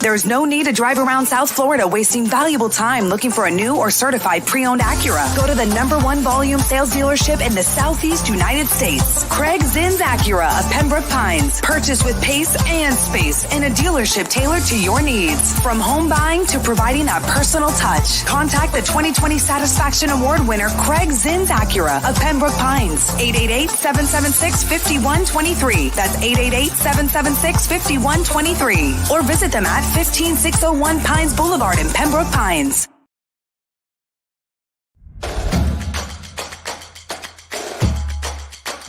There's no need to drive around South Florida wasting valuable time looking for a new or certified pre-owned Acura. Go to the #1 volume sales dealership in the Southeast United States. Craig Zinn's Acura of Pembroke Pines. Purchase with pace and space in a dealership tailored to your needs. From home buying to providing that personal touch. Contact the 2020 Satisfaction Award winner Craig Zinn's Acura of Pembroke Pines. 888-776-5123. That's 888-776-5123. Or visit them at 15601 Pines Boulevard in Pembroke Pines.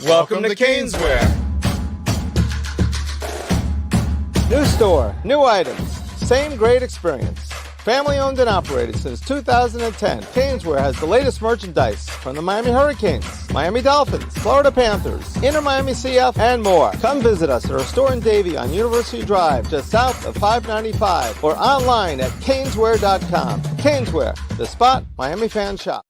Welcome to Caneswear. New store, new items, same great experience. Family owned and operated since 2010, Caneswear has the latest merchandise from the Miami Hurricanes, Miami Dolphins, Florida Panthers, Inter Miami CF, and more. Come visit us at our store in Davie on University Drive, just south of 595, or online at caneswear.com. Caneswear, the spot Miami fans shop.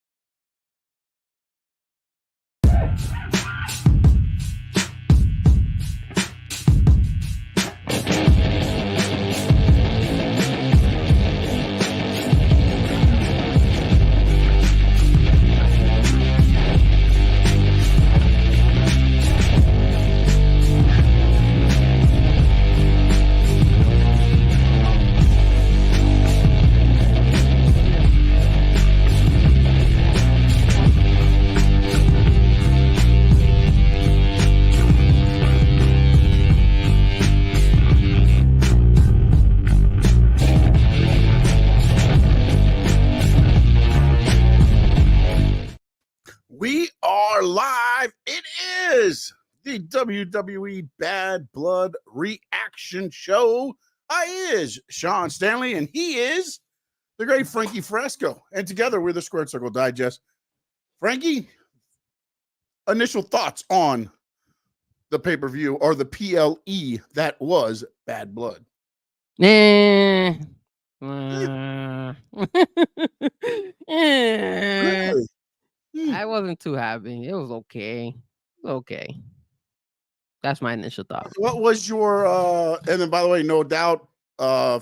We are live. It is the WWE Bad Blood reaction show. I is Sean Stanley, and he is the great Frankie Fresco. And together we're the Squared Circle Digest. Frankie, initial thoughts on the pay-per-view or the PLE that was Bad Blood? Really? I wasn't too happy. It was okay. It was okay. That's my initial thought. What was your and then by the way, no doubt,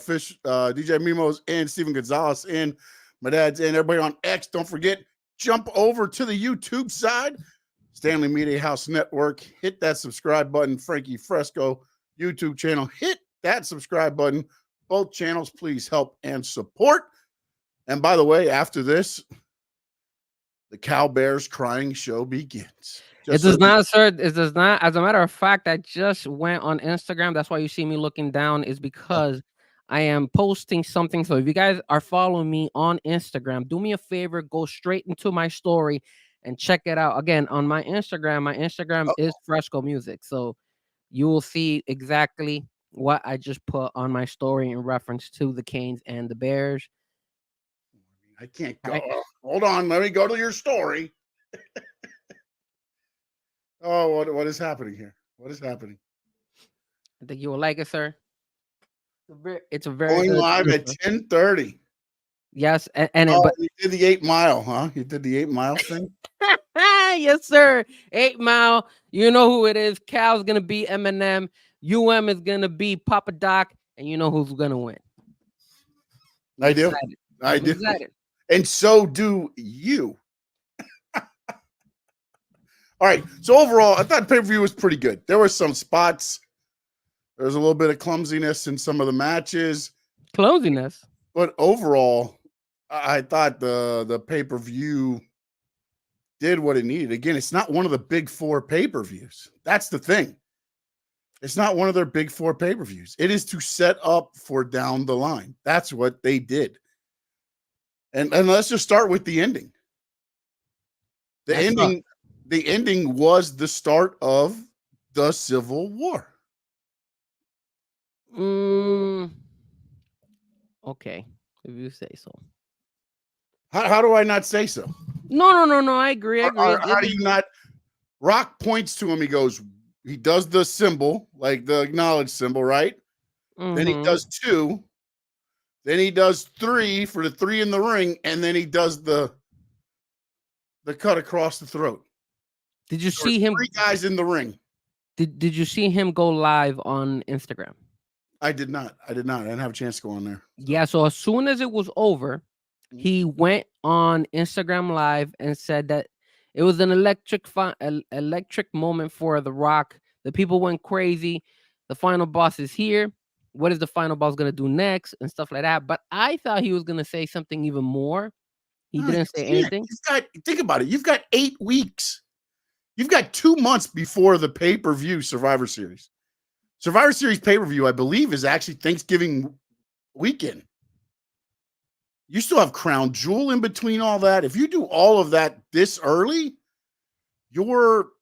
Fish, DJ Mimos and Steven Gonzalez and my dad's and everybody on X. Don't forget, jump over to the YouTube side, Stanley Media House Network. Hit that subscribe button, Frankie Fresco YouTube channel. Hit that subscribe button. Both channels, please help and support. And by the way, after this, the Cow Bears crying show begins. It does not, sir. It does not. As a matter of fact, I just went on Instagram. That's why you see me looking down, is because I am posting something. So if you guys are following me on Instagram, do me a favor, go straight into my story and check it out. Again, on my Instagram is Fresco Music. So you will see exactly what I just put on my story in reference to the Canes and the Bears. I can't go. Hold on. Let me go to your story. Oh, what is happening here? What is happening? I think you will like it, sir. It's a very going live at 10:30. Yes, and you did the 8 Mile, huh? You did the 8 Mile thing. Yes, sir. 8 Mile. You know who it is. Cal's gonna be Eminem. UM is gonna be Papa Doc, and you know who's gonna win. I do. I do. And so do you. All right. So overall, I thought pay-per-view was pretty good. There were some spots. There was a little bit of clumsiness in some of the matches. Clumsiness. But overall, I thought the pay-per-view did what it needed. Again, it's not one of the big four pay-per-views. That's the thing. It's not one of their big four pay-per-views. It is to set up for down the line. That's what they did. And let's just start with the ending. The ending was the start of the Civil War. Okay, if you say so. How do I not say so? No. I agree. How do you not? Rock points to him. He does the symbol, like the acknowledge symbol, right? Mm-hmm. Then he does 2. Then he does 3 for the 3 in the ring, and then he does the cut across the throat. Did you see him? 3 guys in the ring. Did you see him go live on Instagram? I did not. I didn't have a chance to go on there. Yeah, so as soon as it was over, he went on Instagram Live and said that it was an electric moment for The Rock. The people went crazy. The final boss is here. What is the final boss gonna do next and stuff like that? But I thought he was gonna say something even more. He No, didn't you say can't. anything. Think about it. You've got 8 weeks. You've got 2 months before the pay-per-view Survivor Series. Survivor Series pay-per-view, I believe, is actually Thanksgiving weekend. You still have Crown Jewel in between all that. If you do all of that this early, you're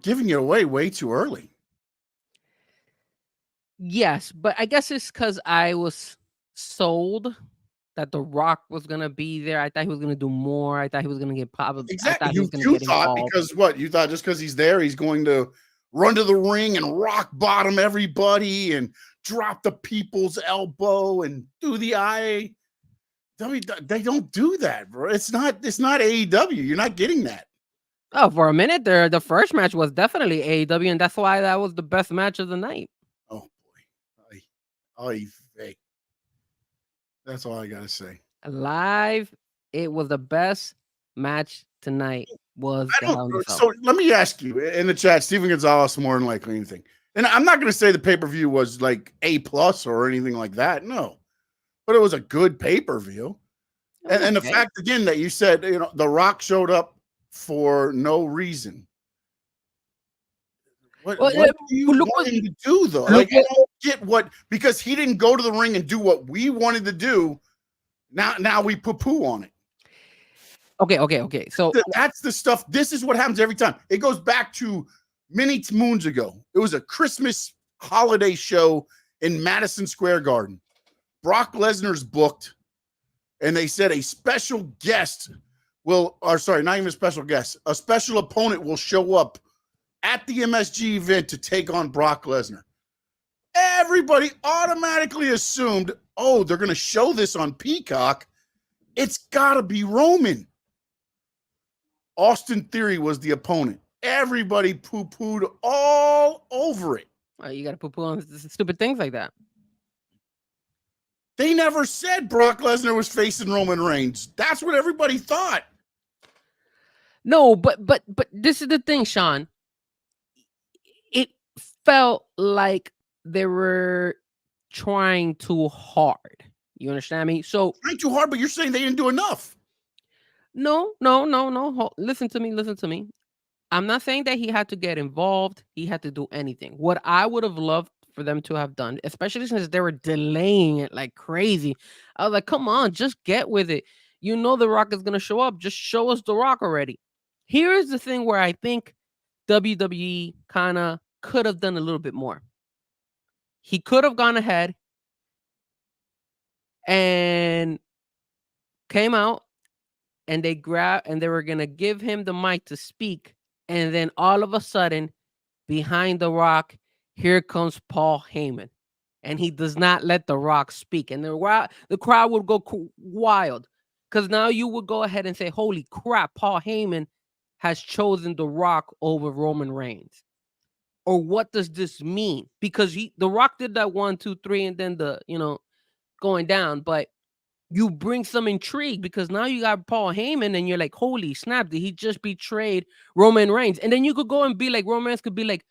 giving it away way too early. Yes, but I guess it's because I was sold that The Rock was gonna be there. I thought he was gonna do more. I thought he was gonna get probably. I Exactly. thought he was gonna You get thought involved. because what? You thought just because he's there, he's going to run to the ring and rock bottom everybody and drop the people's elbow and do the eye. They don't do that, bro. It's not AEW. You're not getting that. Oh, for a minute there, the first match was definitely AEW, and that's why that was the best match of the night. Oh boy. Ay, vey. That's all I gotta say. Live, it was the best match tonight. Was the Hell in a Cell. So let me ask you in the chat, Steven Gonzalez more than likely anything. And I'm not gonna say the pay-per-view was like A+ or anything like that. No, but it was a good pay-per-view. And the fact again that you said, The Rock showed up for no reason. What do you want him to do though? Like, I don't get what, because he didn't go to the ring and do what we wanted to do. Now we poo-poo on it. Okay. So that's the stuff. This is what happens every time. It goes back to many moons ago. It was a Christmas holiday show in Madison Square Garden. Brock Lesnar's booked, and they said a special guest not even a special guest, a special opponent will show up at the MSG event to take on Brock Lesnar. Everybody automatically assumed, they're going to show this on Peacock. It's got to be Roman. Austin Theory was the opponent. Everybody poo-pooed all over it. You got to poo-poo on stupid things like that. They never said Brock Lesnar was facing Roman Reigns. That's what everybody thought. No, but this is the thing, Sean. It felt like they were trying too hard. You understand me? So trying too hard, but you're saying they didn't do enough. No. Listen to me. I'm not saying that he had to get involved. He had to do anything. What I would have loved for them to have done, especially since they were delaying it like crazy, I was like, come on, just get with it. You know The Rock is going to show up. Just show us The Rock already. Here is the thing where I think WWE kind of could have done a little bit more. He could have gone ahead and came out, and they were gonna give him the mic to speak, and then all of a sudden, behind The Rock, here comes Paul Heyman, and he does not let The Rock speak, and the crowd would go wild, because now you would go ahead and say, "Holy crap, Paul Heyman has chosen The Rock over Roman Reigns." Or what does this mean? Because The Rock did that 1, 2, 3, and then going down, but you bring some intrigue because now you got Paul Heyman and you're like, holy snap, did he just betrayed Roman Reigns? And then you could go and be like, Roman Reigns could be like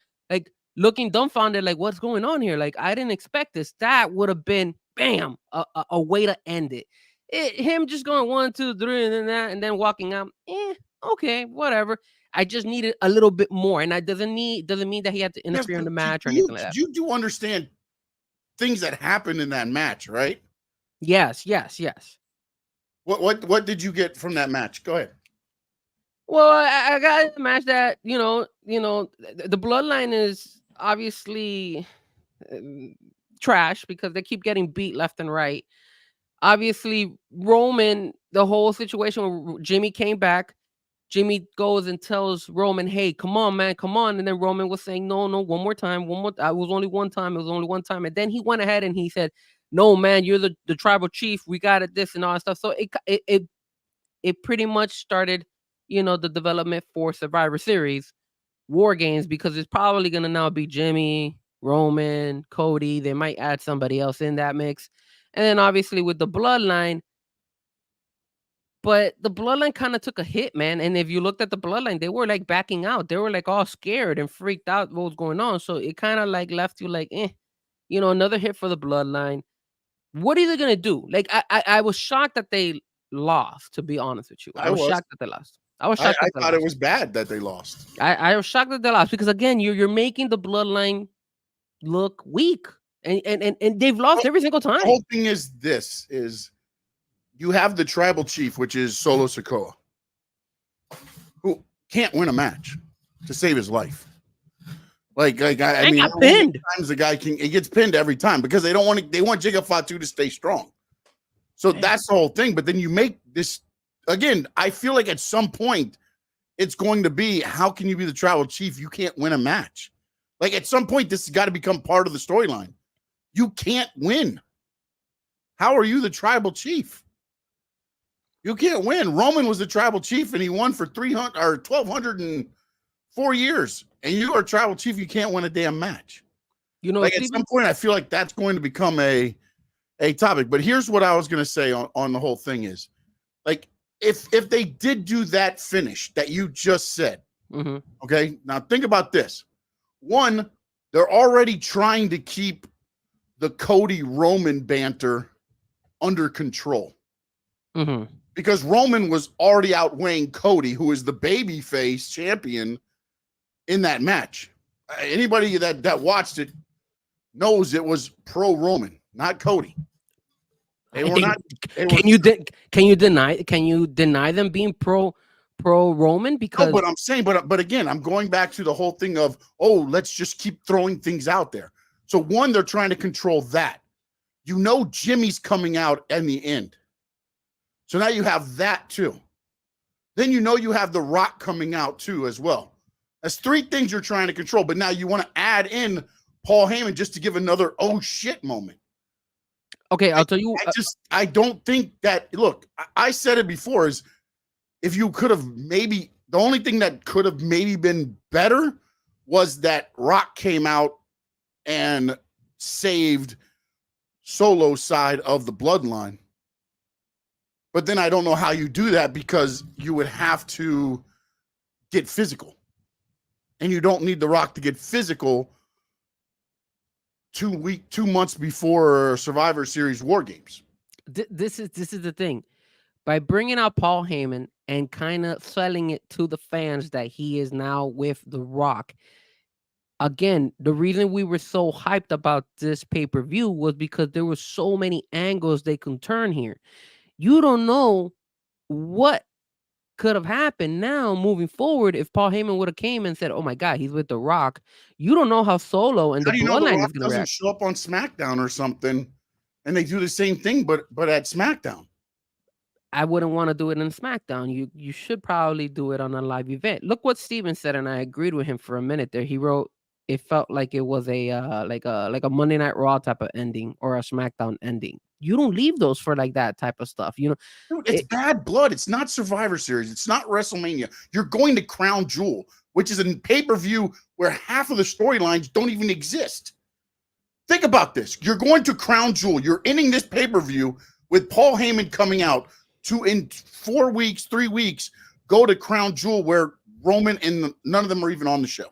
looking dumbfounded, like, what's going on here? Like, I didn't expect this. That would have been, bam, a way to end it. Him just going 1, 2, 3, and then that, and then walking out. Okay, whatever. I just needed a little bit more, and that doesn't mean that he had to interfere in the match or anything like that. You do understand things that happened in that match, right? Yes. What did you get from that match? Go ahead. Well, I got a match that the bloodline is obviously trash because they keep getting beat left and right. Obviously, Roman, the whole situation where Jimmy came back, Jimmy goes and tells Roman, "Hey, come on, man, come on." And then Roman was saying, "No, one more time. It was only one time. And then he went ahead and he said, "No, man, you're the tribal chief. We got it, this and all that stuff." So it pretty much started, the development for Survivor Series War Games, because it's probably gonna now be Jimmy, Roman, Cody. They might add somebody else in that mix. And then obviously with the bloodline, but the bloodline kind of took a hit, man. And if you looked at the bloodline, they were like backing out. They were like all scared and freaked out what was going on. So it kind of like left you like, another hit for the bloodline. What are they gonna do? Like I was shocked that they lost, to be honest with you. I was shocked that they lost. I was shocked I that they thought lost. it was bad that they lost. I was shocked that they lost because again, you're making the bloodline look weak. And they've lost every single time. The whole thing is you have the tribal chief, which is Solo Sikoa, who can't win a match to save his life. I mean, got pinned. Times the guy he gets pinned every time because they want Jiga Fatu to stay strong. So that's the whole thing. But then you make this again. I feel like at some point it's going to be, how can you be the tribal chief? You can't win a match. Like at some point, this has got to become part of the storyline. You can't win. How are you the tribal chief? You can't win. Roman was the tribal chief and he won for 1,204 years. And you are tribal chief. You can't win a damn match. Like at some point, I feel like that's going to become a topic. But here's what I was going to say on the whole thing is, like, if they did do that finish that you just said, okay, now think about this. One, they're already trying to keep the Cody Roman banter under control. Because Roman was already outweighing Cody, who is the babyface champion in that match. Anybody that watched it knows it was pro Roman, not Cody. They were not. Can you deny them being pro Roman? Because no, but I'm saying, but again, I'm going back to the whole thing of, let's just keep throwing things out there. So one, they're trying to control that. Jimmy's coming out in the end. So now you have that too. Then you have The Rock coming out too as well. That's three things you're trying to control. But now you want to add in Paul Heyman just to give another oh shit moment. Okay, I'll tell you. I don't think that. Look, I said it before. Is if you could have maybe, the only thing that could have maybe been better was that Rock came out and saved Solo's side of the bloodline. But then I don't know how you do that because you would have to get physical. And you don't need The Rock to get physical 2 months before Survivor Series War Games. This is the thing. By bringing out Paul Heyman and kind of selling it to the fans that he is now with The Rock. Again, the reason we were so hyped about this pay-per-view was because there were so many angles they can turn here. You don't know what could have happened now moving forward if Paul Heyman would have came and said, "Oh my God, he's with The Rock." You don't know how Solo and the bloodline is going to react. Show up on SmackDown or something, and they do the same thing, but at SmackDown. I wouldn't want to do it in SmackDown. You should probably do it on a live event. Look what Steven said, and I agreed with him for a minute there. He wrote, "It felt like it was like a Monday Night Raw type of ending or a SmackDown ending." You don't leave those for like that type of stuff. Dude, it's Bad Blood. It's not Survivor Series. It's not WrestleMania. You're going to Crown Jewel, which is a pay-per-view where half of the storylines don't even exist. Think about this. You're going to Crown Jewel. You're ending this pay-per-view with Paul Heyman coming out to, in 3 weeks, go to Crown Jewel where Roman and none of them are even on the show.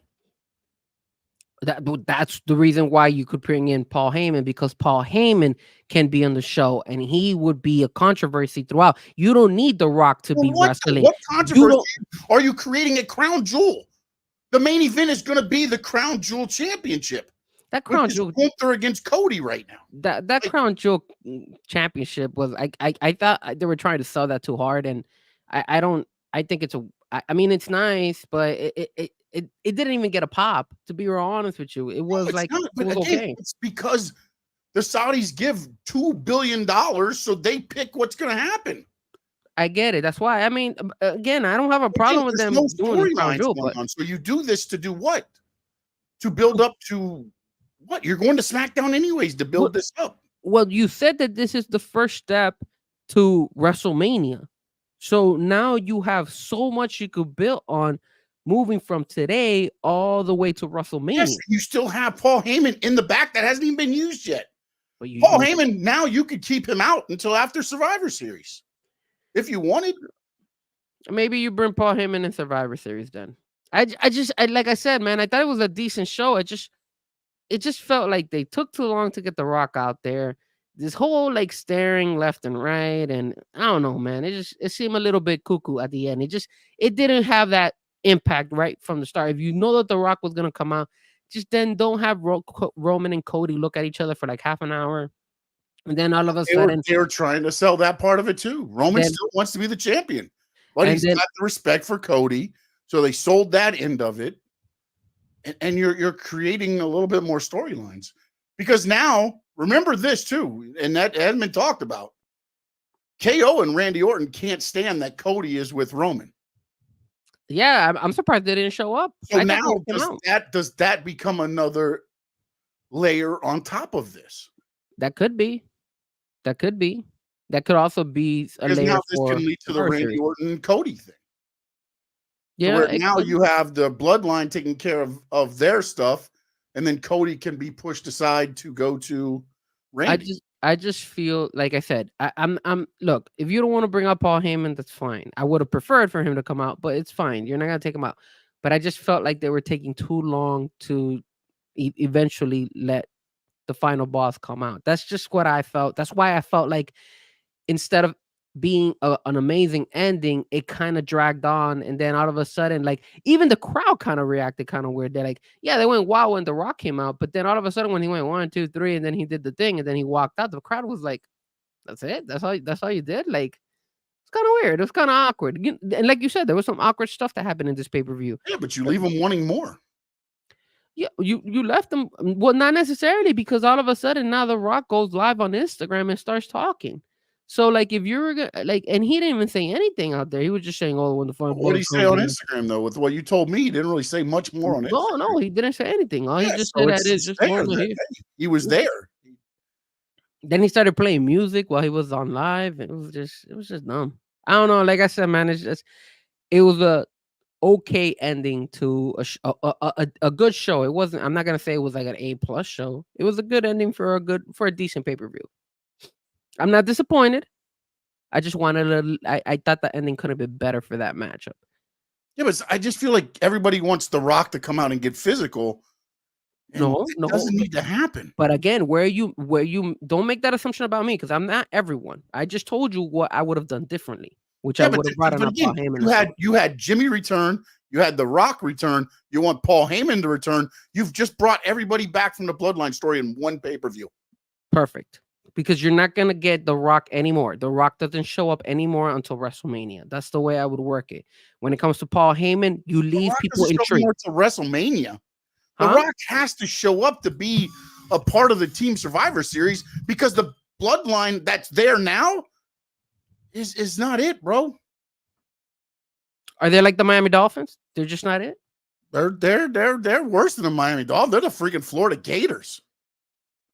That's the reason why you could bring in Paul Heyman, because Paul Heyman can be on the show and he would be a controversy throughout. You don't need The Rock to be wrestling. What controversy are you creating at Crown Jewel? The main event is going to be the Crown Jewel Championship. That Crown Jewel Gunther against Cody right now. That Crown Jewel Championship was I thought they were trying to sell that too hard, and I think it's nice, but it didn't even get a pop, to be real honest with you. It was okay. It's because the Saudis give $2 billion, so they pick what's going to happen. I get it. That's why. I mean, again, I don't have a problem with them doing the Crown Jewel. But so you do this to do what? To build up to what? You're going to SmackDown anyways to build this up. Well, you said that this is the first step to WrestleMania. So now you have so much you could build on moving from today all the way to WrestleMania. Yes, you still have Paul Heyman in the back that hasn't even been used yet. But Paul Heyman, now you could keep him out until after Survivor Series. If you wanted. Maybe you bring Paul Heyman in Survivor Series then. I like I said, man, I thought it was a decent show. It just felt like they took too long to get The Rock out there. This whole like staring left and right, and I don't know, man. It seemed a little bit cuckoo at the end. It didn't have that impact right from the start. If you know that The Rock was gonna come out, just then don't have Roman and Cody look at each other for like half an hour, and then all of a sudden they were trying to sell that part of it too. Roman still wants to be the champion, but he's got the respect for Cody, so they sold that end of it. And you're creating a little bit more storylines, because now remember this too, and that hasn't been talked about. KO and Randy Orton can't stand that Cody is with Roman. Yeah, I'm surprised they didn't show up. So now does that become another layer on top of this? That could be. That could also be a because layer now this for can lead to the Randy Orton Cody thing. Yeah, where now you have the bloodline taking care of their stuff, and then Cody can be pushed aside to go to Randy. I just feel like I said, I'm look, if you don't want to bring up Paul Heyman, that's fine. I would have preferred for him to come out, but it's fine. You're not gonna take him out. But I just felt like they were taking too long to eventually let the final boss come out. That's just what I felt. That's why I felt like instead of being an amazing ending, it kind of dragged on, and then all of a sudden, like even the crowd kind of reacted kind of weird. They're like, yeah, they went wow when The Rock came out, but then all of a sudden when he went 1, 2, 3, and then he did the thing, and then he walked out, the crowd was like, that's it, that's all you did. Like, it's kind of weird, it was kind of awkward. And like you said, there was some awkward stuff that happened in this pay-per-view. Yeah, but you leave them wanting more. Yeah, you left them. Well, not necessarily, because all of a sudden now The Rock goes live on Instagram and starts talking. So, like, if you're like, and he didn't even say anything out there. He was just saying, "Oh, when the final." What did he say on Instagram though? With what you told me, he didn't really say much more on it. No, he didn't say anything. All he just said that is just he was there. Then he started playing music while he was on live. It was just dumb. I don't know. Like I said, man, it was a okay ending to a good show. It wasn't. I'm not gonna say it was like an A+ show. It was a good ending for a decent pay-per-view. I'm not disappointed. I just wanted I thought the ending could have been better for that matchup. Yeah, but I just feel like everybody wants The Rock to come out and get physical. No, it doesn't need to happen. But again, where you don't make that assumption about me, because I'm not everyone. I just told you what I would have done differently, which I would have brought in Paul Heyman. You had Jimmy return. You had The Rock return. You want Paul Heyman to return. You've just brought everybody back from the Bloodline story in one pay-per-view. Perfect. Because you're not going to get The Rock anymore. The Rock doesn't show up anymore until WrestleMania. That's the way I would work it. When it comes to Paul Heyman, you leave people intrigued. To WrestleMania. The Rock has to show up to be a part of the Team Survivor Series, because the bloodline that's there now is not it, bro. Are they like the Miami Dolphins? They're just not it? They're worse than the Miami Dolphins. They're the freaking Florida Gators.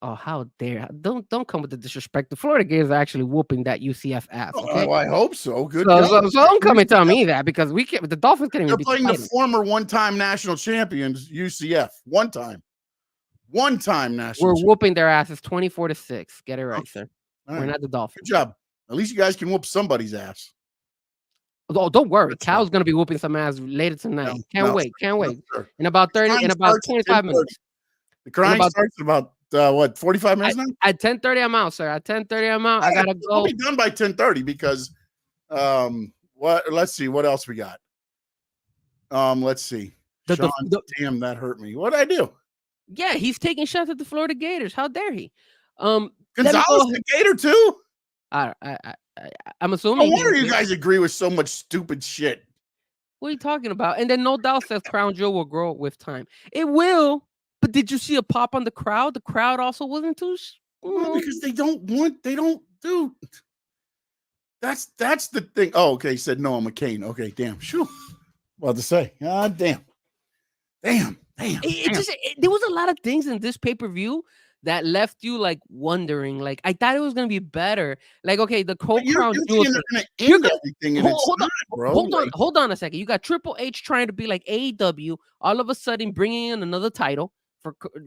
Oh, how dare! Don't come with the disrespect. The Florida Gators are actually whooping that UCF ass. Okay? Oh, I hope so. Good. So don't come and tell me that, because we can't. The Dolphins can't even. They're playing the former one-time national champions, UCF. One time national. We're whooping their asses 24-6. Get it right, sir. Right. We're not the Dolphins. Good job. At least you guys can whoop somebody's ass. Oh, don't worry. Cal's gonna be whooping some ass later tonight. Can't wait. Sure. In about 25 minutes. The crying starts in about 45 minutes now? At 10:30, I'm out, sir. At 10:30, I'm out. I gotta go. I'll be done by 10:30 because let's see what else we got. Let's see. Damn, that hurt me. What did I do? Yeah, he's taking shots at the Florida Gators. How dare he? Gonzalez the Gator too? I'm assuming. No wonder you guys agree with so much stupid shit. What are you talking about? And then No Doubt says Crown Jewel will grow with time. It will. But did you see a pop on the crowd? The crowd also wasn't too. Well, because they don't do. That's the thing. Oh, okay. He said no, I'm a Kane. Okay, damn. Shoo. What to say? Damn. There was a lot of things in this pay-per-view that left you like wondering. Like I thought it was gonna be better. Like okay, the whole You're crown jewel thinking thing. they're You're gonna gonna end everything, and it's hold not, on, bro. hold on a second. You got Triple H trying to be like AEW, all of a sudden bringing in another title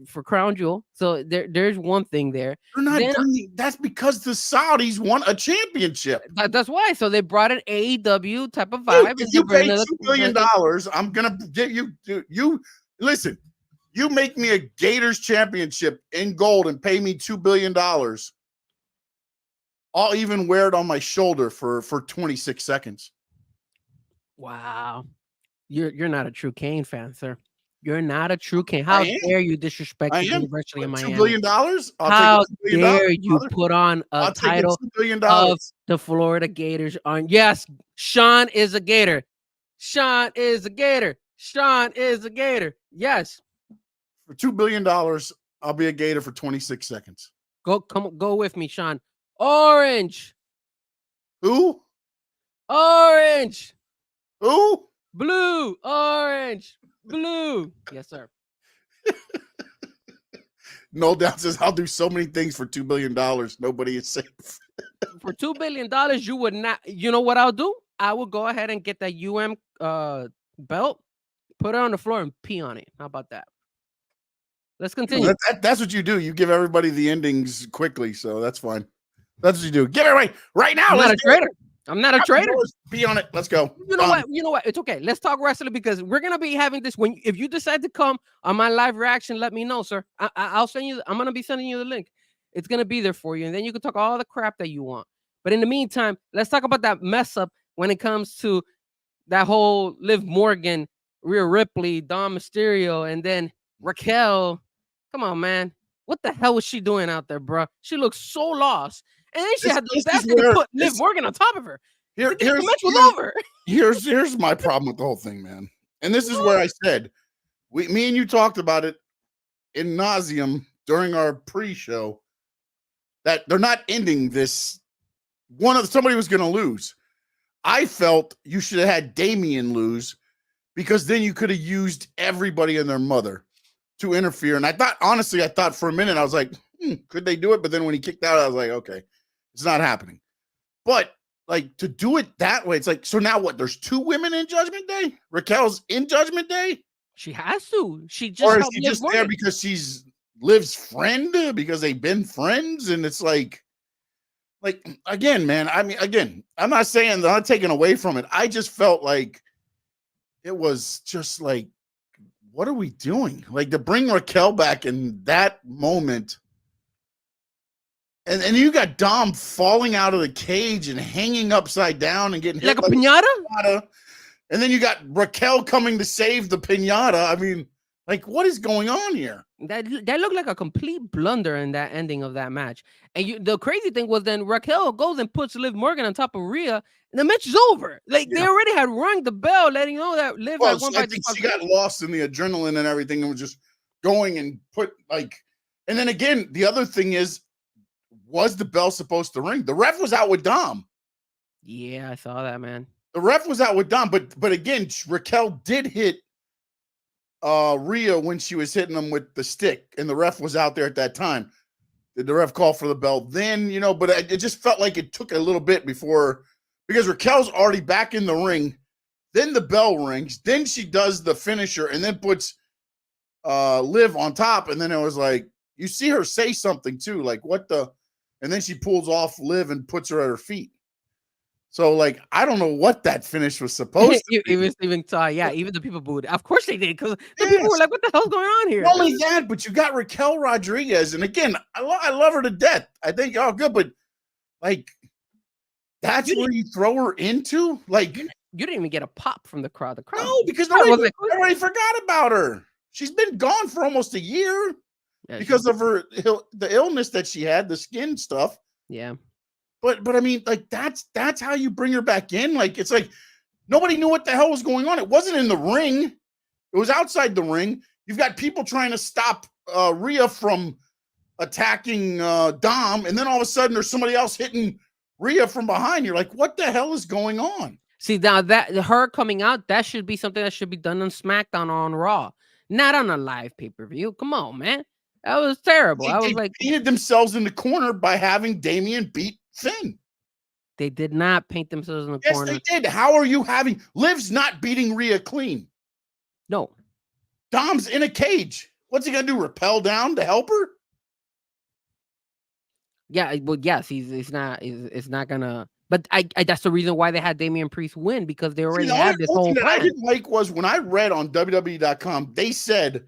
for crown jewel. So there's one thing there. They're not Then bringing. That's because the Saudis won a championship. that's why. So they brought an AEW type of Dude, vibe. if you pay $2 billion, I'm gonna get you. You listen. You make me a Gators championship in gold and pay me $2 billion. I'll even wear it on my shoulder for 26 seconds. Wow, you're not a true Kane fan, sir. You're not a true Kane. How dare you disrespect the University of Miami? $2 billion. How dare you put on a title $2 billion of the Florida Gators on? Yes, Sean is a Gator. Sean is a Gator. Sean is a Gator. Yes. For $2 billion, I'll be a Gator for 26 seconds. Go with me, Sean. Orange. Who? Orange. Who? Blue. Orange. Blue. Yes, sir. No doubt says I'll do so many things for $2 billion. Nobody is safe. For $2 billion, you would not. You know what I'll do? I will go ahead and get that belt, put it on the floor, and pee on it. How about that? Let's continue. That's what you do. You give everybody the endings quickly, so that's fine. That's what you do. Get it right now. I'm not a traitor. I'm not a traitor. Be on it. Let's go. You know what? You know what? It's okay. Let's talk wrestling because we're gonna be having this. If you decide to come on my live reaction, let me know, sir. I'll send you. I'm gonna be sending you the link. It's gonna be there for you, and then you can talk all the crap that you want. But in the meantime, let's talk about that mess up when it comes to that whole Liv Morgan, Rhea Ripley, Dom Mysterio, and then Raquel. Come on, man. What the hell was she doing out there, bro? She looks so lost. And then she had the audacity to put Liv Morgan on top of her. The match was over. Here's my problem with the whole thing, man. And this is where I said, me and you talked about it in nauseum during our pre-show that they're not ending this. Somebody was going to lose. I felt you should have had Damian lose because then you could have used everybody and their mother to interfere. And I thought for a minute, I was like, could they do it? But then when he kicked out, I was like, okay, it's not happening. But like to do it that way, it's like, so now what? There's 2 women in Judgment Day? Raquel's in Judgment Day? She has to. She just or is she just there because she's Liv's friend? Because they've been friends? And it's like again, man, I mean, again, I'm not saying that I'm taking away from it. I just felt like it was just like, what are we doing? Like to bring Raquel back in that moment. And you got Dom falling out of the cage and hanging upside down and getting hit like a pinata? And then you got Raquel coming to save the pinata. I mean, like, what is going on here? That looked like a complete blunder in that ending of that match. And the crazy thing was then Raquel goes and puts Liv Morgan on top of Rhea, and the match is over. Like they already had rung the bell, letting you know that Liv had won. I think she got lost in the adrenaline and everything, and was just going and and then again, the other thing is, was the bell supposed to ring? The ref was out with Dom. Yeah, I saw that, man. The ref was out with Dom, but again, Raquel did hit Rhea when she was hitting him with the stick, and the ref was out there at that time. Did the ref call for the bell? Then, but it just felt like it took a little bit before, because Raquel's already back in the ring. Then the bell rings. Then she does the finisher and then puts Liv on top. And then it was like, you see her say something too, like what the, and then she pulls off Liv and puts her at her feet. So, like, I don't know what that finish was supposed to be. It was even even the people booed. Of course they did, because the people were like, what the hell's going on here? Not only that, but you got Raquel Rodriguez. And again, I love her to death. I think, good, but like, that's where you throw her into? Like, you didn't even get a pop from the crowd. The crowd. No, because everybody forgot about her. She's been gone for almost a year because of the illness that she had, the skin stuff. Yeah. But I mean, like, that's how you bring her back in. Like, it's like nobody knew what the hell was going on. It wasn't in the ring. It was outside the ring. You've got people trying to stop Rhea from attacking Dom, and then all of a sudden there's somebody else hitting Rhea from behind. You're like, what the hell is going on? See, now that her coming out, that should be something that should be done on SmackDown or on Raw, not on a live pay-per-view. Come on, man. That was terrible. I was They like, painted themselves in the corner by having Damian beat Finn. they did not paint themselves in the Yes, corner. they did. How are you having Liv's not beating Rhea clean? No. Dom's in a cage. What's he gonna do? Rappel down to help her? Yeah, well, yes, he's not gonna. But I that's the reason why they had Damian Priest win, because they already had this whole thing that I plan. didn't like was when I read on WWE.com, they said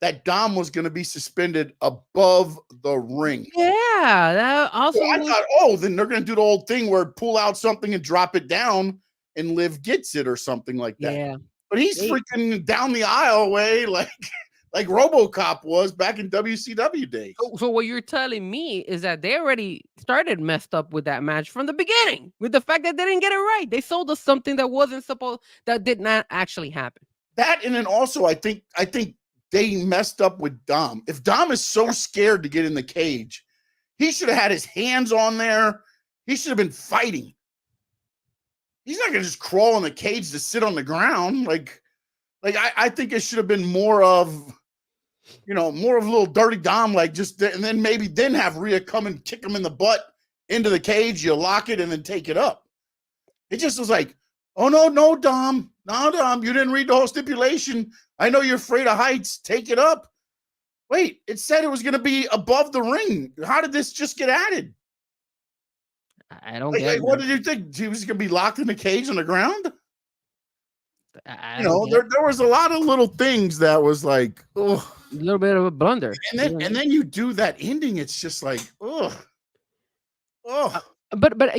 that Dom was going to be suspended above the ring. Yeah, that also. So I thought, then they're going to do the old thing where pull out something and drop it down, and Liv gets it or something like that. Yeah, but he's freaking down the aisle way like RoboCop was back in WCW days. So what you're telling me is that they already started messed up with that match from the beginning, with the fact that they didn't get it right. They sold us something that wasn't supposed, that did not actually happen. That, and then also I think they messed up with Dom. If Dom is so scared to get in the cage, he should have had his hands on there. He should have been fighting. He's not gonna just crawl in the cage to sit on the ground. I think it should have been more of more of a little dirty Dom, and then maybe have Rhea come and kick him in the butt into the cage. You lock it and then take it up. It just was like, oh no, Dom, you didn't read the whole stipulation. I know you're afraid of heights. Take it up. Wait, it said it was going to be above the ring. How did this just get added? I don't get it. What did you think? He was going to be locked in the cage on the ground? There was a lot of little things that was like, oh, a little bit of a blunder. And then you do that ending. It's just like, But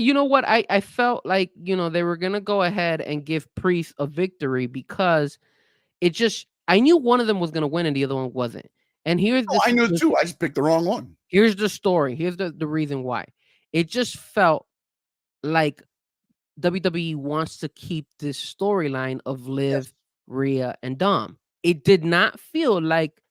you know what? I felt like, they were going to go ahead and give Priest a victory, because I knew one of them was going to win and the other one wasn't. And I knew too. I just picked the wrong one. Here's the story. Here's the reason why. It just felt like WWE wants to keep this storyline of Liv, Rhea, and Dom. It did not feel like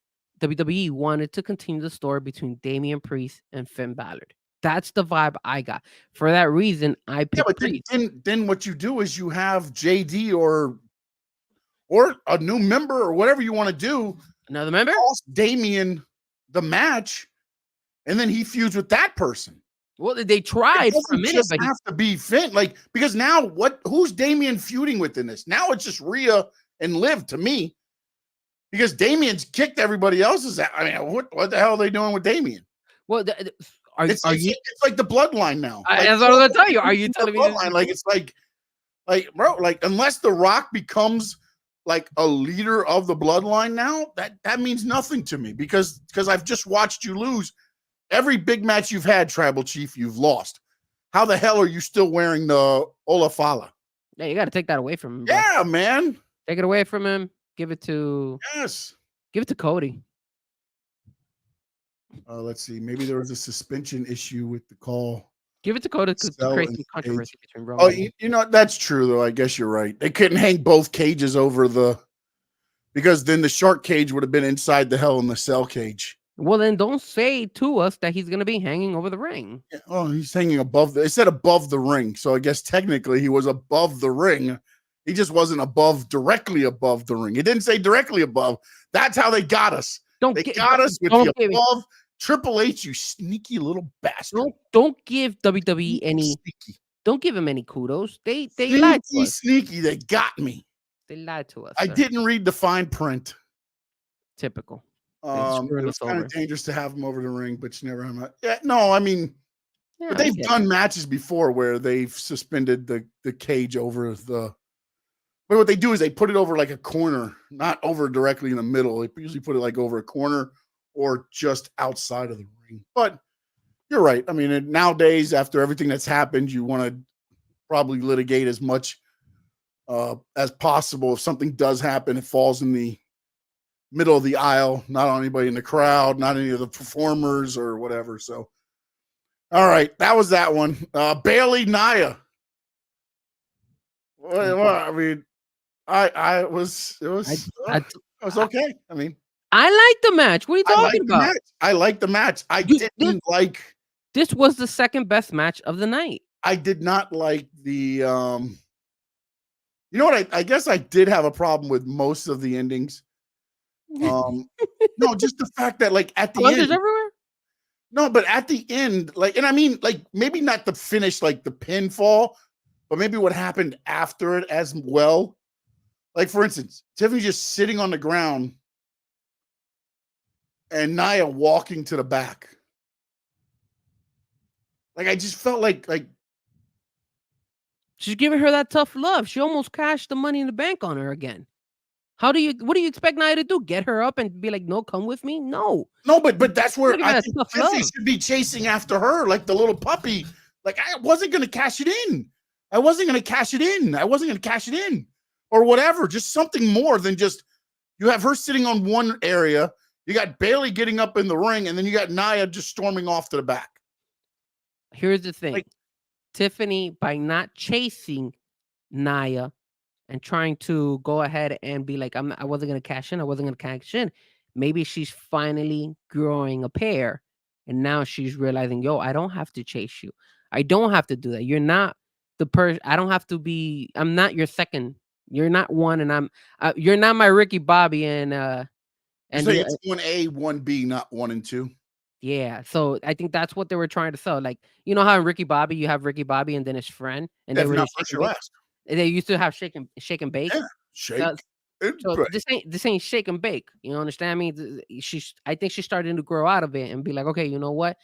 WWE wanted to continue the story between Damian Priest and Finn Balor. That's the vibe I got. For that reason, I picked Priest. Then what you do is you have JD or a new member or whatever you want to do. Another member? Cost Damian the match, and then he feuds with that person. Well, they tried for a minute, but have to be Finn, because now who's Damian feuding with in this? Now it's just Rhea and Liv to me, because Damian's kicked everybody else's. I mean, what the hell are they doing with Damian? Well, it's like the bloodline now. That's what I was gonna tell you. Are you telling me it's bro, unless The Rock becomes like a leader of the bloodline now, that means nothing to me, because I've just watched you lose. Every big match you've had, Tribal Chief, you've lost. How the hell are you still wearing the Olafala? Yeah, you got to take that away from him. Bro. Yeah, man. Take it away from him. Give it to Cody. Let's see. Maybe there was a suspension issue with the call. Give it to Cody to create some controversy between Roman. Oh, that's true though. I guess you're right. They couldn't hang both cages over because then the shark cage would have been inside the Hell in the Cell cage. Well, then don't say to us that he's going to be hanging over the ring. Yeah, he's hanging above. It said above the ring. So I guess technically he was above the ring. He just wasn't directly above the ring. It didn't say directly above. That's how they got us. They got us with the above. Triple H, you sneaky little bastard. Don't give WWE don't give him any kudos. They lied to us. Sneaky, they got me. They lied to us. I didn't read the fine print. Typical. It was kind of dangerous to have him over the ring, but you never have him. Yeah, no, I mean, but they've done matches before where they've suspended the cage over the. But what they do is they put it over like a corner, not over directly in the middle. They usually put it like over a corner or just outside of the ring. But you're right. I mean, nowadays, after everything that's happened, you want to probably litigate as much as possible. If something does happen, it falls in the middle of the aisle, not on anybody in the crowd, not any of the performers or whatever. So, all right, that was that one. Bailey Nia. Well, I mean, it was okay. I mean, I like the match. What are you talking about? I like the match. This was the second best match of the night. I did not like the you know what? I guess I did have a problem with most of the endings. No, just the fact that like at the Sponges end, everywhere. no, but at the end, like, and I mean, like maybe not the finish, like the pinfall, but maybe what happened after it as well. Like for instance, Tiffany just sitting on the ground and Nia walking to the back. Like I just felt like She's giving her that tough love. She almost cashed the Money in the Bank on her again. What do you expect Nia to do? Get her up and be like, no, come with me? No. no, but that's where Look at I that think tough Tiffany love. should be chasing after her like the little puppy. Like I wasn't gonna cash it in. I wasn't gonna cash it in. I wasn't gonna cash it in. Or whatever. Just something more than just you have her sitting on one area, you got Bailey getting up in the ring, and then you got Nia just storming off to the back. Here's the thing. Like, Tiffany, by not chasing Nia and trying to go ahead and be like, I wasn't gonna cash in, I wasn't gonna cash in. Maybe she's finally growing a pair, and now she's realizing, yo, I don't have to chase you. I don't have to do that. You're not the person. I don't have to be. I'm not your second. You're not one, and I'm. You're not my Ricky Bobby and so the, it's 1A, 1B, not 1 and 2. yeah. So I think that's what they were trying to sell. Like, you know how in Ricky Bobby you have Ricky Bobby and then his friend, and they If were not just first, shake you're and bake. last. They used to have shake and bake. Yeah. Shake. So, and so break. this ain't shake and bake. You understand me? I think she's starting to grow out of it and be like, okay, you know what?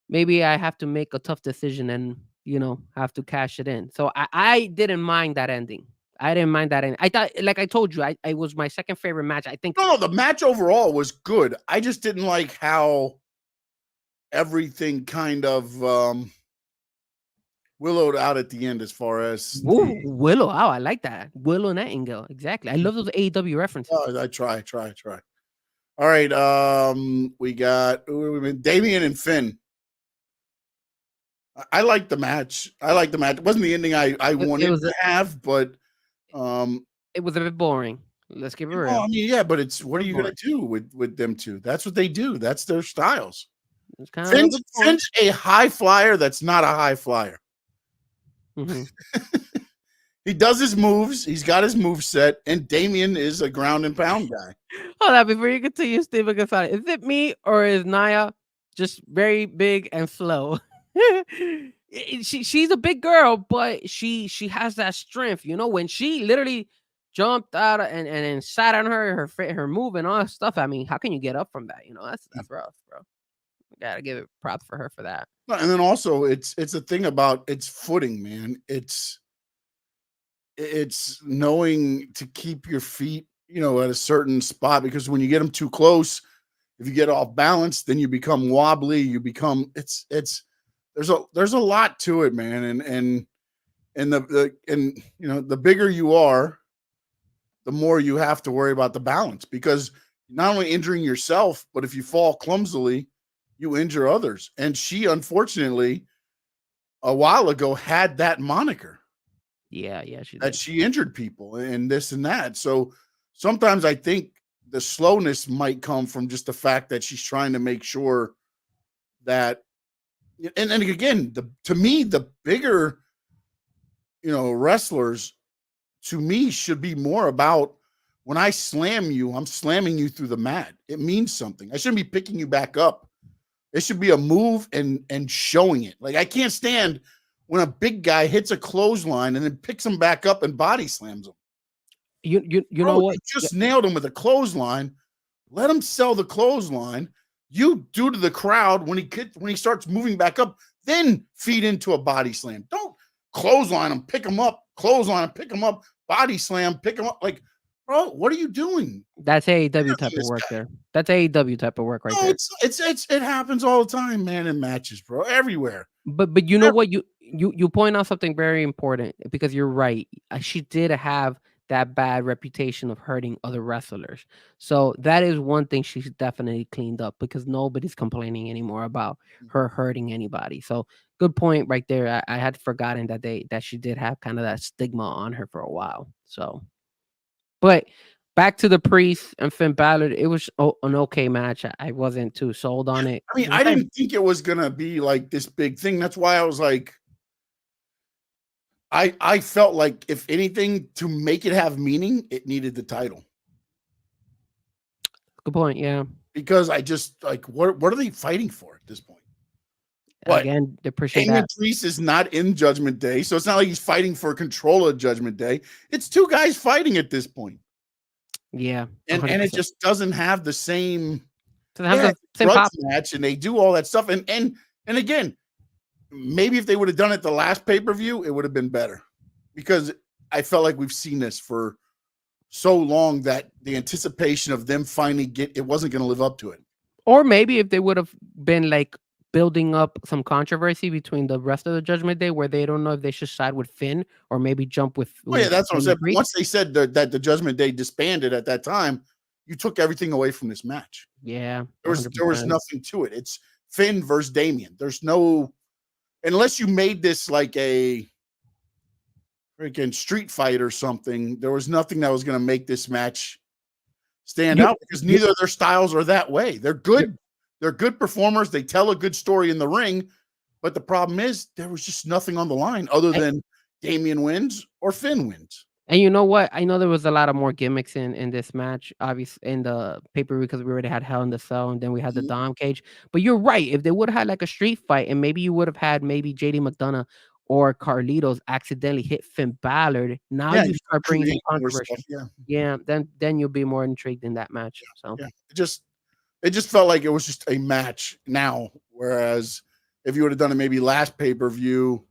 Maybe I have to make a tough decision and have to cash it in. So I didn't mind that ending. I didn't mind that ending. I thought, like I told you, it was my second favorite match. I think. No, the match overall was good. I just didn't like how everything kind of willowed out at the end as far as Ooh, Willow. Oh, I like that. Willow Nightingale. Exactly. I love those AEW references. I try. All right. We got Damian and Finn. I like the match. It wasn't the ending I wanted to have, but it was a bit boring. Let's give it real. well, I mean, yeah, but it's what are you gonna do with them two? That's what they do. That's their styles. It's kind of Finn's a high flyer that's not a high flyer. Mhm. He does his moves. He's got his move set, and Damian is a ground and pound guy. Hold on, before you continue, Steven Gonzalez, is it me or is Nia just very big and slow? She's a big girl, but she has that strength. When she literally jumped out and sat on her move and all that stuff. I mean, how can you get up from that? That's rough, bro. Gotta give it props for her for that. And then also, it's a thing about its footing, man. It's knowing to keep your feet, at a certain spot, because when you get them too close, if you get off balance, then you become wobbly. You become there's a lot to it, man. And the bigger you are, the more you have to worry about the balance, because not only injuring yourself, but if you fall clumsily, you injure others. And she, unfortunately, a while ago had that moniker. Yeah, she that did. she injured people and this and that. So sometimes I think the slowness might come from just the fact that she's trying to make sure that, and again, to me, the bigger, wrestlers to me should be more about, when I slam you, I'm slamming you through the mat. It means something. I shouldn't be picking you back up. It should be a move and showing it. Like, I can't stand when a big guy hits a clothesline and then picks him back up and body slams him. You know what? You just nailed him with a clothesline. Let him sell the clothesline. You do to the crowd when he starts moving back up, then feed into a body slam. Don't clothesline him, pick him up, clothesline him, pick him up, body slam, pick him up. Like, bro, what are you doing? That's AEW type of work there. That's AEW type of work right there. It happens all the time, man, in matches, bro, everywhere. But you know what? You point out something very important, because you're right. She did have that bad reputation of hurting other wrestlers. So that is one thing she's definitely cleaned up, because nobody's complaining anymore about her hurting anybody. So good point right there. I had forgotten that she did have kind of that stigma on her for a while. So, but back to the Priest and Finn Balor, it was an okay match. I wasn't too sold on it. I mean, I didn't think it was gonna be like this big thing. That's why I was like, I felt like, if anything, to make it have meaning, it needed the title. Good point. Yeah. Because I just like what are they fighting for at this point? What? Again, they're pushing Damian that. Priest is not in Judgment Day, so it's not like he's fighting for control of Judgment Day. It's two guys fighting at this point. Yeah. And it 100%. just doesn't have the same Doesn't have the same grudge pop. match, and they do all that stuff. And again, maybe if they would have done it the last pay-per-view, it would have been better. Because I felt like we've seen this for so long that the anticipation of them finally it wasn't going to live up to it. Or maybe if they would have been like building up some controversy between the rest of the Judgment Day, where they don't know if they should side with Finn or maybe jump with. Oh yeah, that's what I said. Priest. Once they said that the Judgment Day disbanded at that time, you took everything away from this match. Yeah, there was nothing to it. It's Finn versus Damian. There's no, unless you made this like a freaking street fight or something. There was nothing that was going to make this match stand out because neither of their styles are that way. They're good. They're good performers. They tell a good story in the ring, but the problem is there was just nothing on the line other than Damian wins or Finn wins. And you know what? I know there was a lot of more gimmicks in this match, obviously in the paper because we already had Hell in the Cell and then we had the Dom cage. But you're right. If they would have had like a street fight and maybe you would have had maybe JD McDonough or Carlitos accidentally hit Finn Balor, now you start bringing in controversy. Then you'll be more intrigued in that match. So it just felt like it was just a match now. Whereas if you would have done it maybe last pay-per-view,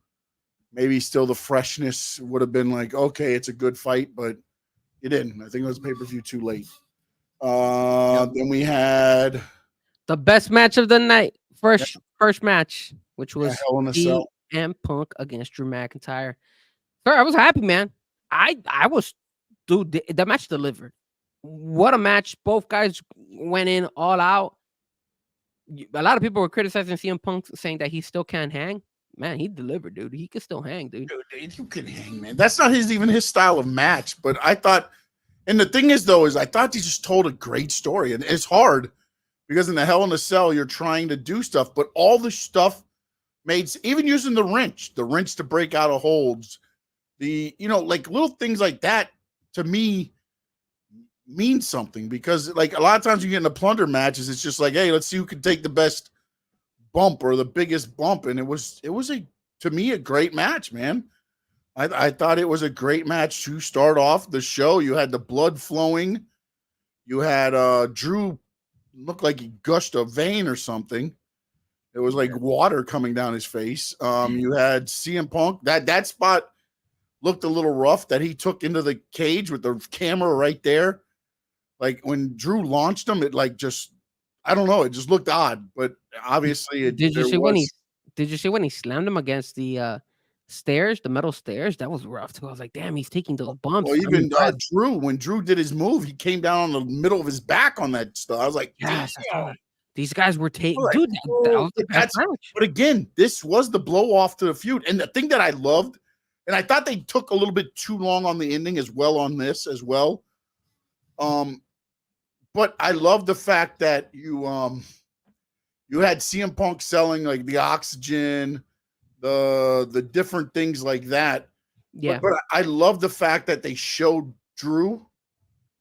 maybe still the freshness would have been like, okay, it's a good fight, but you didn't. I think it was pay-per-view too late. Then we had the best match of the night, first match, which was Hell in a Cell. CM Punk against Drew McIntyre. Sir, I was happy, man. I was, dude. The match delivered. What a match! Both guys went in all out. A lot of people were criticizing CM Punk, saying that he still can't hang. Man, he delivered, dude. He can still hang, dude. Dude, you can hang, man. That's not even his style of match. But I thought, and the thing is, though, I thought he just told a great story. And it's hard because in the Hell in a Cell, you're trying to do stuff, but all the stuff made, even using the wrench to break out of holds, like little things like that to me means something because like a lot of times you get in the plunder matches, it's just like, hey, let's see who can take the best bump or the biggest bump. And it was to me a great match, man. I thought it was a great match to start off the show. You had the blood flowing. You had Drew looked like he gushed a vein or something. It was like water coming down his face. You had CM Punk. That spot looked a little rough that he took into the cage with the camera right there. Like when Drew launched him, it like just, I don't know, it just looked odd. But obviously, did you see when he slammed him against the stairs, the metal stairs? That was rough too. I was like, damn, he's taking those bumps. Well, even Drew, when Drew did his move, he came down on the middle of his back on that stuff. I was like, yes, these guys were taking, like, dude. That was the best match. But again, this was the blow off to the feud, and the thing that I loved, and I thought they took a little bit too long on the ending as well on this as well. But I love the fact that you had CM Punk selling like the oxygen, the different things like that. Yeah. But I love the fact that they showed Drew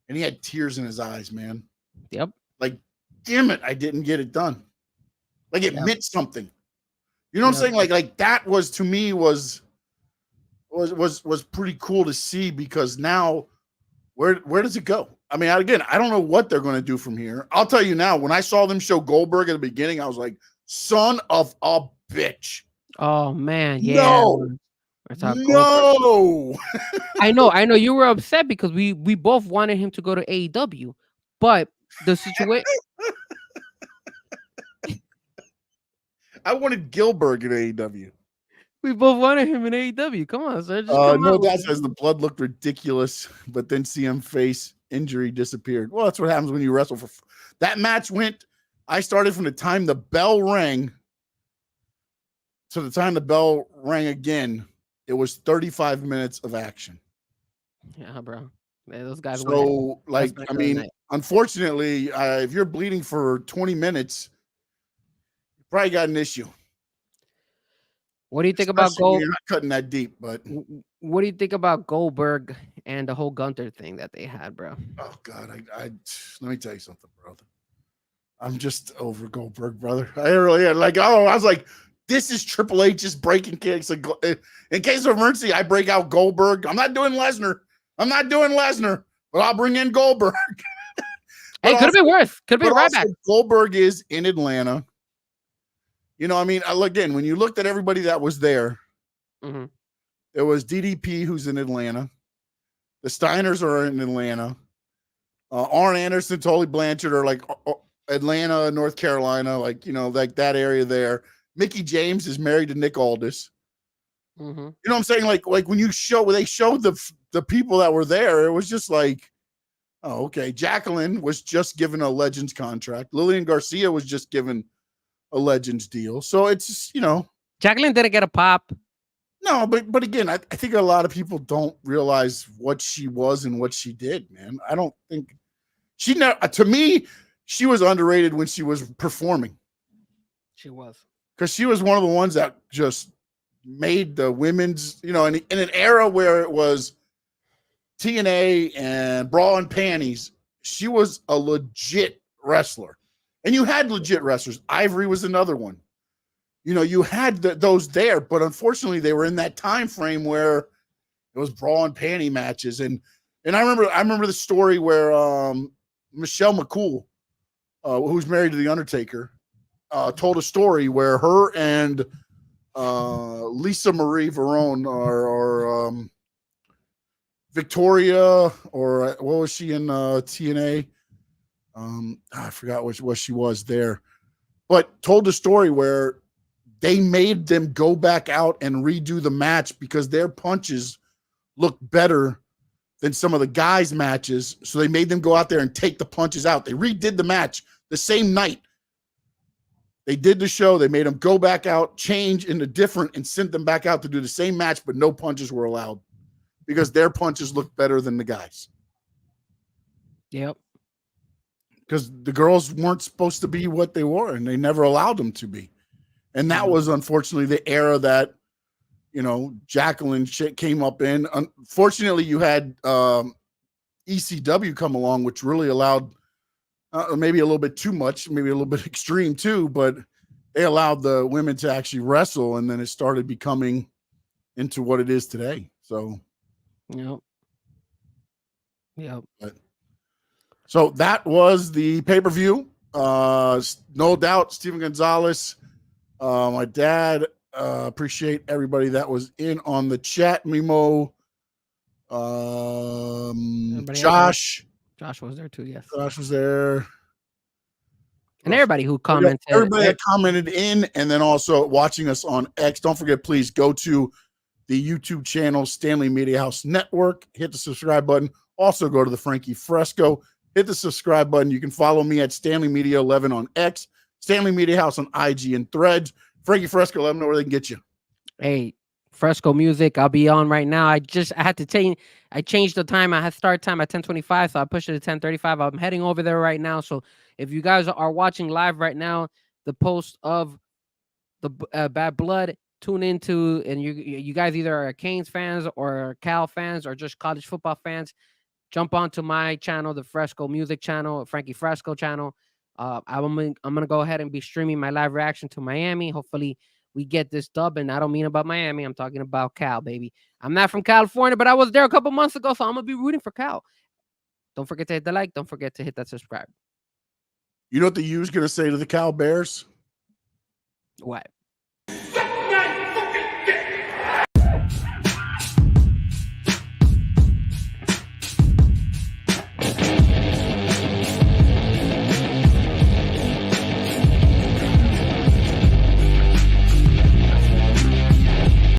and he had tears in his eyes, man. Yep. Like, damn it, I didn't get it done. Like it meant something. You know what I'm saying? Like that was to me was pretty cool to see because now where does it go? I mean, again, I don't know what they're going to do from here. I'll tell you now, when I saw them show Goldberg at the beginning, I was like, son of a bitch. Oh, man. Yeah. No. I know. You were upset because we both wanted him to go to AEW. But the situation... I wanted Gilbert at AEW. We both wanted him in AEW. Come on, sir. No, that says the blood looked ridiculous, but then CM face injury disappeared. Well, that's what happens when you wrestle for. That match went. I started from the time the bell rang to the time the bell rang again. It was 35 minutes of action. Yeah, bro. Man, those guys. So, like, I mean, unfortunately, if you're bleeding for 20 minutes, you probably got an issue. What do you think about Especially when you're not cutting that deep, but What do you think about Goldberg and the whole Gunter thing that they had, bro? oh god, I let me tell you something, brother. I'm just over Goldberg, brother. I really I was like, this is Triple H's breaking kicks. In case of emergency, I break out Goldberg. I'm not doing Lesnar, but I'll bring in Goldberg. Hey, could have been worse. Could have been right back. Goldberg is in Atlanta. You know, I mean, again, when you looked at everybody that was there, there was DDP, who's in Atlanta. The Steiners are in Atlanta. Arn Anderson, Tully Blanchard are like Atlanta, North Carolina, like, you know, like that area there. Mickey James is married to Nick Aldis. You know what I'm saying? Like when they showed the people that were there, it was just like, oh, okay. Jacqueline was just given a Legends contract. Lillian Garcia was just given a Legends deal. So it's just, you know. Jacqueline didn't get a pop. No, but again, I think a lot of people don't realize what she was and what she did, man. I don't think she never, to me, she was underrated when she was performing. She was. Because she was one of the ones that just made the women's, you know, in an era where it was TNA and bra and panties, she was a legit wrestler. And you had legit wrestlers. Ivory was another one. You know, you had those there, but unfortunately they were in that time frame where it was bra and panty matches. And I remember the story where Michelle McCool, who's married to The Undertaker, told a story where her and Lisa Marie Verone or Victoria, or what was she in TNA? I forgot what she was there, but told the story where they made them go back out and redo the match because their punches looked better than some of the guys' matches. So they made them go out there and take the punches out. They redid the match the same night. They did the show. They made them go back out, change into different, and sent them back out to do the same match, but no punches were allowed because their punches looked better than the guys. Yep. Because the girls weren't supposed to be what they were, and they never allowed them to be. And that was unfortunately the era that, you know, Jacqueline came up in. Unfortunately, you had ECW come along, which really allowed maybe a little bit too much, maybe a little bit extreme too, but they allowed the women to actually wrestle, and then it started becoming into what it is today. So, Yep. So that was the pay-per-view. No doubt, Steven Gonzalez, my dad, appreciate everybody that was in on the chat. Mimo, Josh. Josh was there too, yes. Josh was there. And everybody who commented. Everybody that commented in, and then also watching us on X. Don't forget, please go to the YouTube channel, Stanley Media House Network. Hit the subscribe button. Also go to the Frankie Fresco. Hit the subscribe button. You can follow me at Stanley Media 11 on X, Stanley Media House on IG and Threads. Frankie Fresco, let them know where they can get you. Hey, Fresco Music, I'll be on right now. I had to change. I changed the time. I had start time at 10:25, so I pushed it to 10:35. I'm heading over there right now. So if you guys are watching live right now, the post of the Bad Blood, tune into, and you guys either are Canes fans or Cal fans or just college football fans, jump onto my channel, the Fresco Music channel, Frankie Fresco channel. I'm gonna go ahead and be streaming my live reaction to Miami. Hopefully we get this dub, and I don't mean about Miami. I'm talking about Cal, baby. I'm not from California, but I was there a couple months ago, so I'm gonna be rooting for Cal. Don't forget to hit the like. Don't forget to hit that subscribe. You know what the U's gonna say to the Cal Bears? What?